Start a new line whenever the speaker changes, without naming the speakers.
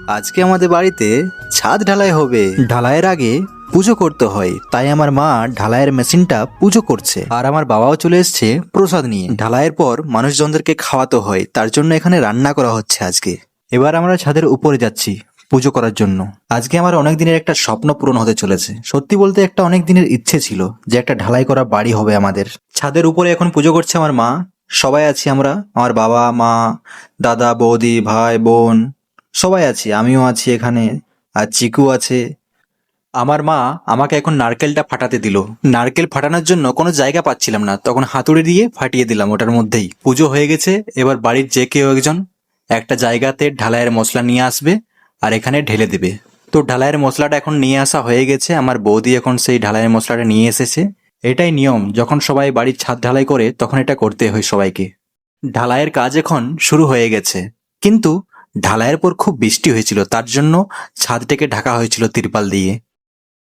আজকে আমাদের বাড়িতে ছাদ ঢালাই হবে। ঢালাইয়ের আগে পুজো করতে হয়, তাই আমার মা ঢালাইয়ের মেশিনটা পুজো করছে আর আমার বাবাও চলে এসেছে প্রসাদ নিয়ে। ঢালাইয়ের পর মানুষজনদেরকে খাওয়াতে হয়, তার জন্য এখানে রান্না করা হচ্ছে আজকে। এবার আমরা ছাদের উপরে যাচ্ছি পুজো করার জন্য। আজকে আমার অনেক দিনের একটা স্বপ্ন পূরণ হতে চলেছে। সত্যি বলতে একটা অনেক দিনের ইচ্ছে ছিল যে একটা ঢালাই করা বাড়ি হবে আমাদের। ছাদের উপরে এখন পুজো করছে আমার মা, সবাই আছি আমরা, আমার বাবা মা দাদা বৌদি ভাই বোন সবাই আছি, আমিও আছি এখানে, আর চিকু আছে। আমার মা আমাকে এখন নারকেলটা ফাটাতে দিল। নারকেল ফাটানোর জন্য কোনো জায়গা পাচ্ছিলাম না, তখন হাতুড়ি দিয়ে ফাটিয়ে দিলাম ওটার মধ্যেই। পুজো হয়ে গেছে, এবার বাড়ির যে কেউ একজন একটা জায়গাতে ঢালাইয়ের মশলা নিয়ে আসবে আর এখানে ঢেলে দেবে। তো ঢালাইয়ের মশলাটা এখন নিয়ে আসা হয়ে গেছে, আমার বৌদি এখন সেই ঢালাইয়ের মশলাটা নিয়ে এসেছে। এটাই নিয়ম, যখন সবাই বাড়ির ছাদ ঢালাই করে তখন এটা করতে হয় সবাইকে। ঢালাইয়ের কাজ এখন শুরু হয়ে গেছে, কিন্তু ঢালাইয়ের পর খুব বৃষ্টি হয়েছিল, তার জন্য ছাদটাকে ঢাকা হয়েছিল তিরপাল দিয়ে।